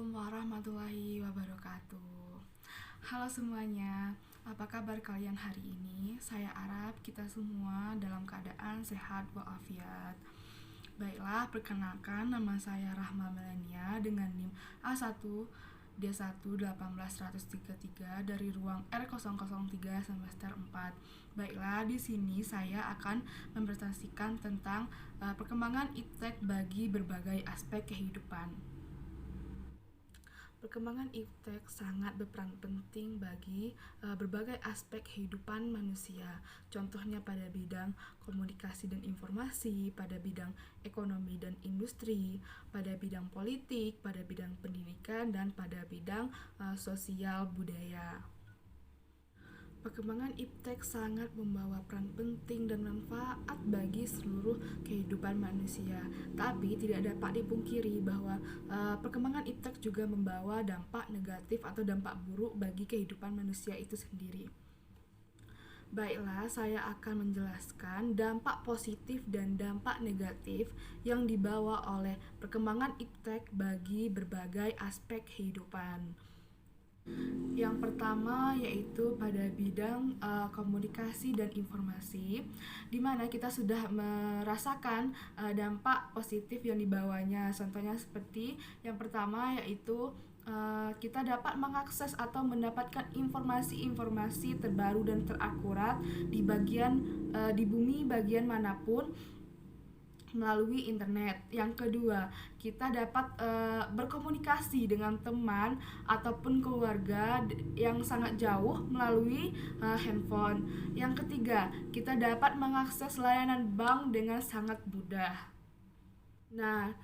Assalamualaikum warahmatullahi wabarakatuh. Halo semuanya, apa kabar kalian hari ini? Saya harap kita semua dalam keadaan sehat walafiat. Baiklah, perkenalkan nama saya Rahma Melania dengan NIM A1D1 18133 dari ruang R003 semester 4. Baiklah, di sini saya akan mempresentasikan tentang perkembangan iptek bagi berbagai aspek kehidupan. Perkembangan iptek sangat berperan penting bagi berbagai aspek kehidupan manusia. Contohnya pada bidang komunikasi dan informasi, pada bidang ekonomi dan industri, pada bidang politik, pada bidang pendidikan, dan pada bidang sosial budaya. Perkembangan iptek sangat membawa peran penting dan manfaat bagi seluruh kehidupan manusia. Tapi tidak dapat dipungkiri bahwa perkembangan iptek juga membawa dampak negatif atau dampak buruk bagi kehidupan manusia itu sendiri. Baiklah, saya akan menjelaskan dampak positif dan dampak negatif yang dibawa oleh perkembangan iptek bagi berbagai aspek kehidupan. Yang pertama yaitu pada bidang komunikasi dan informasi, di mana kita sudah merasakan dampak positif yang dibawanya. Contohnya seperti yang pertama yaitu kita dapat mengakses atau mendapatkan informasi-informasi terbaru dan terakurat di bumi bagian manapun melalui internet. Yang kedua, kita dapat berkomunikasi dengan teman ataupun keluarga yang sangat jauh melalui handphone. Yang ketiga, kita dapat mengakses layanan bank dengan sangat mudah. Nah,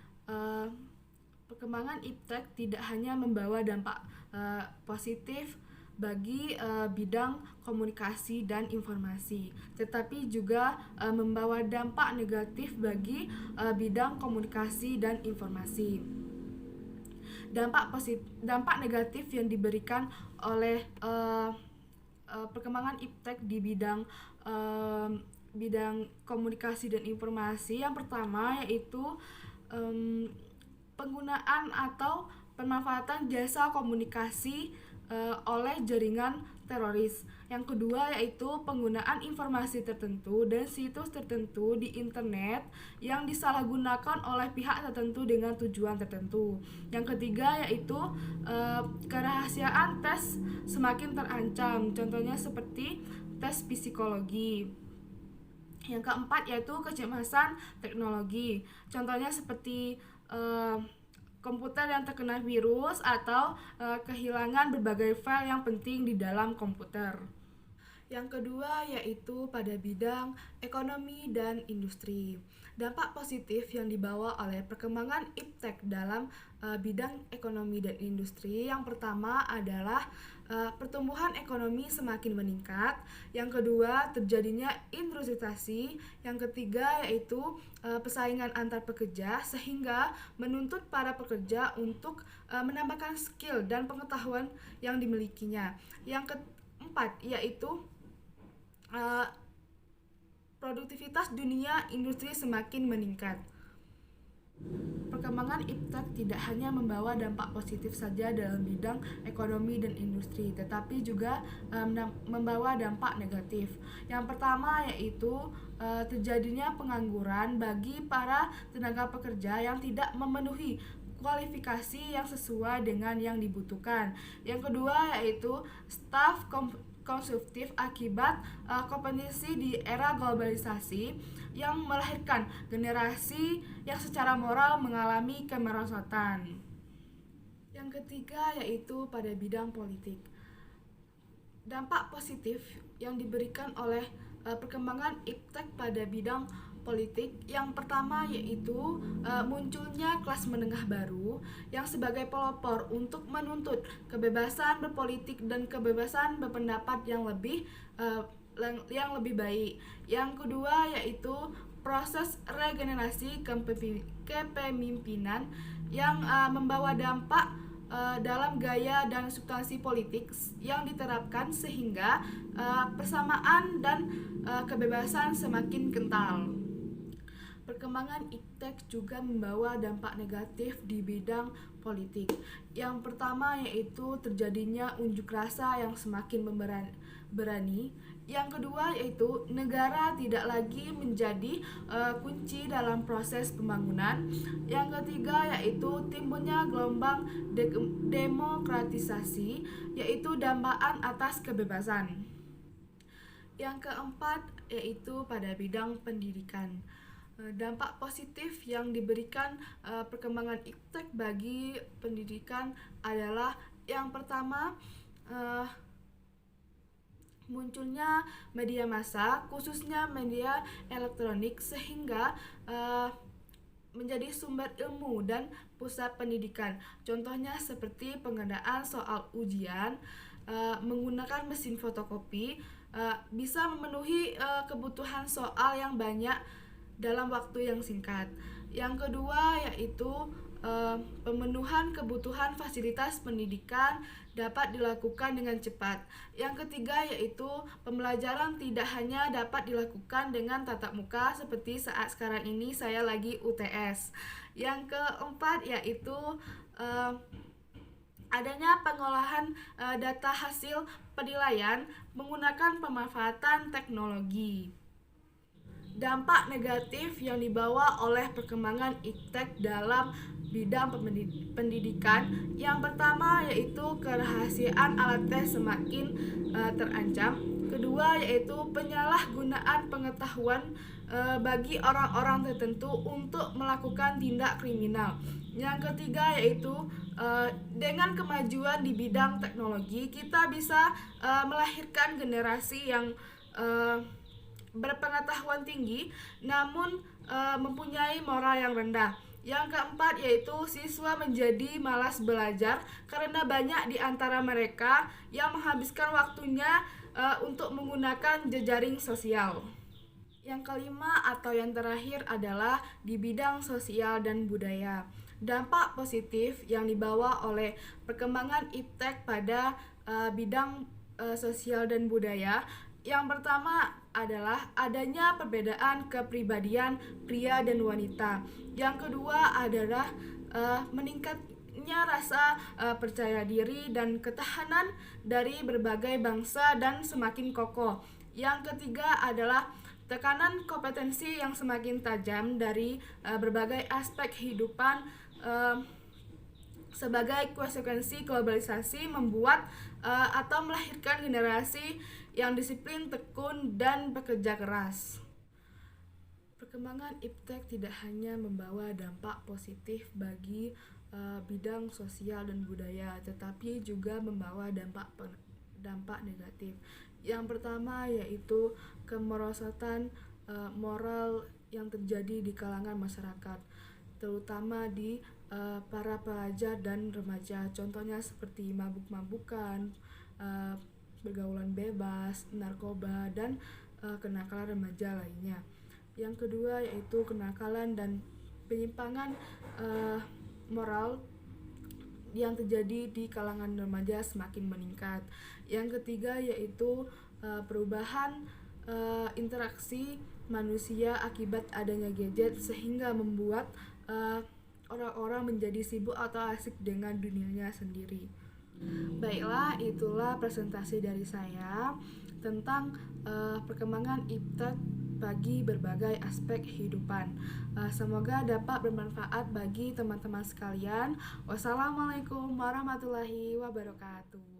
perkembangan iptek tidak hanya membawa dampak positif bagi bidang komunikasi dan informasi, tetapi juga membawa dampak negatif bagi bidang komunikasi dan informasi. Dampak negatif yang diberikan oleh perkembangan iptek di bidang komunikasi dan informasi, yang pertama yaitu penggunaan atau pemanfaatan jasa komunikasi oleh jaringan teroris. Yang kedua yaitu penggunaan informasi tertentu dan situs tertentu di internet yang disalahgunakan oleh pihak tertentu dengan tujuan tertentu. Yang ketiga yaitu kerahasiaan tes semakin terancam. Contohnya seperti tes psikologi. Yang keempat yaitu kecemasan teknologi. Contohnya seperti komputer yang terkena virus atau kehilangan berbagai file yang penting di dalam komputer. Yang kedua yaitu pada bidang ekonomi dan industri. Dampak positif yang dibawa oleh perkembangan iptek dalam bidang ekonomi dan industri, yang pertama adalah pertumbuhan ekonomi semakin meningkat. Yang kedua, terjadinya industrialisasi. Yang ketiga yaitu persaingan antar pekerja, sehingga menuntut para pekerja untuk menambahkan skill dan pengetahuan yang dimilikinya. Yang keempat yaitu produktivitas dunia industri semakin meningkat. Perkembangan iptek tidak hanya membawa dampak positif saja dalam bidang ekonomi dan industri, tetapi juga membawa dampak negatif. Yang pertama yaitu terjadinya pengangguran bagi para tenaga pekerja yang tidak memenuhi kualifikasi yang sesuai dengan yang dibutuhkan. Yang kedua yaitu staff konsumtif akibat kompetisi di era globalisasi yang melahirkan generasi yang secara moral mengalami kemerosotan. Yang ketiga yaitu pada bidang politik. Dampak positif yang diberikan oleh perkembangan iptek pada bidang politik, yang pertama yaitu munculnya kelas menengah baru yang sebagai pelopor untuk menuntut kebebasan berpolitik dan kebebasan berpendapat yang lebih baik. Yang kedua yaitu proses regenerasi kepemimpinan yang membawa dampak dalam gaya dan substansi politik yang diterapkan, sehingga persamaan dan kebebasan semakin kental. Perkembangan iptek juga membawa dampak negatif di bidang politik. Yang pertama yaitu terjadinya unjuk rasa yang semakin berani. Yang kedua yaitu negara tidak lagi menjadi kunci dalam proses pembangunan. Yang ketiga yaitu timbulnya gelombang demokratisasi, yaitu dambaan atas kebebasan. Yang keempat yaitu pada bidang pendidikan. Dampak positif yang diberikan perkembangan iptek bagi pendidikan adalah yang pertama, munculnya media massa, khususnya media elektronik, sehingga menjadi sumber ilmu dan pusat pendidikan. Contohnya seperti pengadaan soal ujian menggunakan mesin fotokopi, bisa memenuhi kebutuhan soal yang banyak dalam waktu yang singkat. Yang kedua yaitu pemenuhan kebutuhan fasilitas pendidikan dapat dilakukan dengan cepat. Yang ketiga yaitu pembelajaran tidak hanya dapat dilakukan dengan tatap muka seperti saat sekarang ini saya lagi UTS. Yang keempat yaitu adanya pengolahan data hasil penilaian menggunakan pemanfaatan teknologi. Dampak negatif yang dibawa oleh perkembangan iptek dalam bidang pendidikan, yang pertama yaitu kerahasiaan alat tes semakin terancam. Kedua yaitu penyalahgunaan pengetahuan bagi orang-orang tertentu untuk melakukan tindak kriminal. Yang ketiga yaitu dengan kemajuan di bidang teknologi, kita bisa melahirkan generasi yang berpengetahuan tinggi namun mempunyai moral yang rendah. Yang keempat yaitu siswa menjadi malas belajar karena banyak di antara mereka yang menghabiskan waktunya untuk menggunakan jejaring sosial. Yang kelima atau yang terakhir adalah di bidang sosial dan budaya. Dampak positif yang dibawa oleh perkembangan iptek pada bidang sosial dan budaya, yang pertama adalah adanya perbedaan kepribadian pria dan wanita. Yang kedua adalah meningkatnya rasa percaya diri dan ketahanan dari berbagai bangsa dan semakin kokoh. Yang ketiga adalah tekanan kompetensi yang semakin tajam dari berbagai aspek kehidupan sebagai konsekuensi globalisasi membuat atau melahirkan generasi yang disiplin, tekun, dan bekerja keras. Perkembangan iptek tidak hanya membawa dampak positif bagi bidang sosial dan budaya, tetapi juga membawa dampak negatif. Yang pertama yaitu kemerosotan moral yang terjadi di kalangan masyarakat, terutama di para pelajar dan remaja. Contohnya seperti mabuk-mabukan, pergaulan bebas, narkoba, dan kenakalan remaja lainnya. Yang kedua yaitu kenakalan dan penyimpangan moral yang terjadi di kalangan remaja semakin meningkat. Yang ketiga yaitu perubahan interaksi manusia akibat adanya gadget, sehingga membuat orang-orang menjadi sibuk atau asik dengan dunianya sendiri. Baiklah, itulah presentasi dari saya tentang perkembangan iptek bagi berbagai aspek kehidupan. Semoga dapat bermanfaat bagi teman-teman sekalian. Wassalamualaikum warahmatullahi wabarakatuh.